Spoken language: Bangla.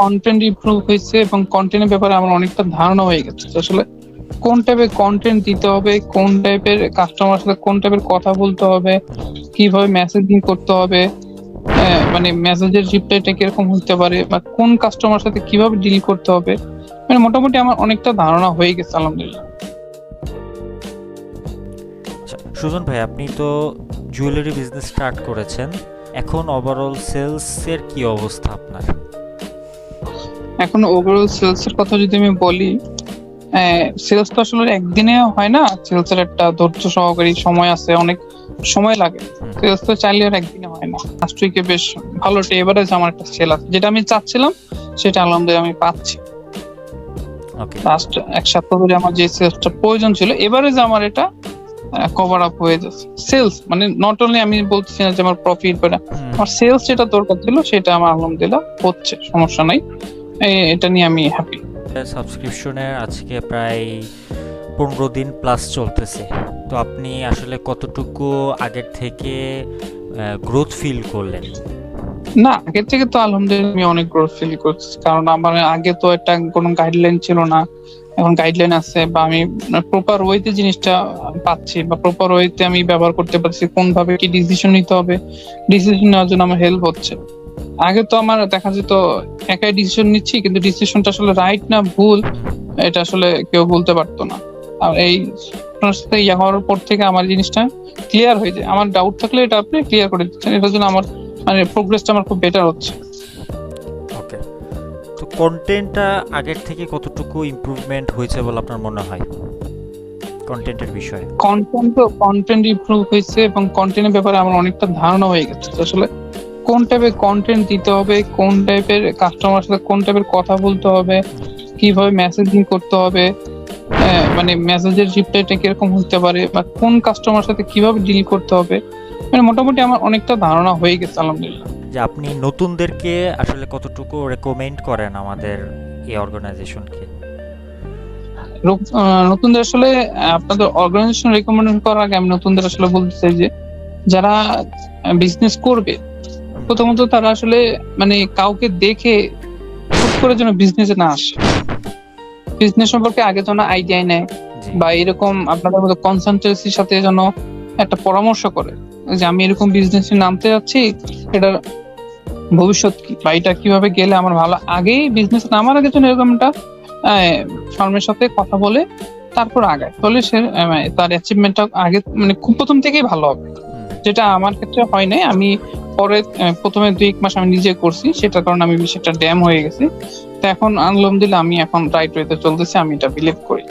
কন্টেন্ট ইমপ্রুভ হয়েছে এবং কন্টেন্টের ব্যাপারে আমার অনেকটা ধারণা হয়ে গেছে যে আসলে কোন টাইপের কন্টেন্ট দিতে হবে, কোন টাইপের কাস্টমার সাথে কোন টাইপের কথা বলতে হবে, কিভাবে মেসেজিং করতে হবে, মানে মেসেজের রিপ্লাইটা কিরকম হতে পারে বা কোন কাস্টমার সাথে কিভাবে ডিল করতে হবে, মানে মোটামুটি আমার অনেকটা ধারণা হয়ে গেছে আলহামদুলিল্লাহ। সুজন ভাই, আপনি তো জুয়েলারি বিজনেস স্টার্ট করেছেন, এখন ওভারঅল সেলস এর কি অবস্থা আপনার? এখন ওভারঅল সেলস এর কথা যদি আমি বলি, সেলস তো আসলে একদিনে হয় না, সেলস এর একটা ধৈর্য সহকারী সময় আছে, অনেক সময় লাগে। সেলস তো চাইলে আর একদিনে হয় না। লাস্ট উইকে বেশ ভালো একটা এভারেজ আমার একটা সেল আছে, যেটা আমি চাচ্ছিলাম সেটা আলহামদুলিল্লাহ আমি পাচ্ছি। লাস্ট এক সপ্তাহ ধরে আমার যে সেলসটা প্রয়োজন ছিল এভারেজ আমার এটা কভার আপ হয়ে যাচ্ছে। সেলস মানে নট অনলি, আমি বলতেছি না যে আমার প্রফিট, বা আমার সেলস যেটা দরকার ছিল সেটা আমার আলহামদুলিল্লাহ হচ্ছে, সমস্যা নাই, এটা নিয়ে আমি হ্যাপি। সাবস্ক্রিপশনের আজকে প্রায় 15 দিন প্লাস চলতেছে, তো আপনি আসলে কতটুকু আগের থেকে গ্রোথ ফিল করলেন? না, আগের থেকে তো আলহামদুলিল্লাহ আমি অনেক গ্রোথ ফিল করছি, কারণ আমার আগে তো একটা কোনো গাইডলাইন ছিল না, এখন গাইডলাইন আছে, বা আমি প্রপার ওয়েতে জিনিসটা পাচ্ছি, বা প্রপার ওয়েতে আমি ব্যবহার করতে পারছি, কোন ভাবে কি ডিসিশন নিতে হবে, ডিসিশন নেওয়ার জন্য আমার হেল্প হচ্ছে। আগে তো আমার দেখা যেত একাই ডিসিশন নিচ্ছি, কিন্তু ডিসিশনটা আসলে রাইট না ভুল এটা আসলে কেউ বলতে পারতো না। আর এই আপনার সাথে ইয়া হওয়ার পর থেকে আমার জিনিসটা ক্লিয়ার হয়ে যায়, আমার ডাউট থাকলে এটা আপনি ক্লিয়ার করে দিচ্ছেন, এটার জন্য আমার মানে প্রোগ্রেসটা আমার খুব বেটার হচ্ছে। ওকে, তো কন্টেন্টটা আগের থেকে কতটুকু ইমপ্রুভমেন্ট হয়েছে বলে আপনার মনে হয় কন্টেন্টের বিষয়ে? কন্টেন্ট ইমপ্রুভ হয়েছে এবং কন্টেন্টের ব্যাপারে আমার অনেকটা ধারণা হয়ে গেছে যে আসলে কোন টাইপের কন্টেন্ট দিতে হবে, কোন টাইপের কাস্টমার সাথে কোন টাইপের কথা বলতে হবে, কিভাবে মেসেজিং করতে হবে, মানে মেসেজের রিপ্লাইটা কিরকম হতে পারে বা কোন কাস্টমার সাথে কিভাবে ডিল করতে হবে, মানে মোটামুটি আমার অনেকটা ধারণা হয়ে গেছে আলহামদুলিল্লাহ। যে আপনি নতুনদেরকে আসলে কতটুকু রেকমেন্ড করেন আমাদের এই অর্গানাইজেশনকে? নতুনদের আসলে আপনাদের অর্গানাইজেশন রেকমেন্ড করার আগে আমি নতুনদের আসলে বলতে চাই যে যারা বিজনেস করবে, প্রথমত তারা আসলে মানে কাউকে দেখে হুট করে যেন বিজনেসে না আসে, বিজনেস সম্পর্কে আগে যেন আইডিয়া নেয়, বা এরকম আপনাদের মতো কনসালটেন্সির সাথে যেন একটা পরামর্শ করে যে আমি এরকম বিজনেসে নামতে যাচ্ছি, এটার ভবিষ্যৎ কি, বা এটা কিভাবে গেলে আমার ভালো, আগেই বিজনেস নামার আগে যেন এরকম একটা ফার্মের সাথে কথা বলে তারপর আগায়, তাহলে সে তার অ্যাচিভমেন্টটা আগে মানে খুব প্রথম থেকেই ভালো হবে। যেটা আমার ক্ষেত্রে হয় নাই, আমি পরে প্রথমে 2-1 মাস আমি নিজে করছি, সেটার কারণে আমি সেটা ড্যাম হয়ে গেছি। তো এখন আলহামদুলিল্লাহ আমি এখন রাইট ওয়েতে চলতেছি, আমি এটা বিলিভ করি।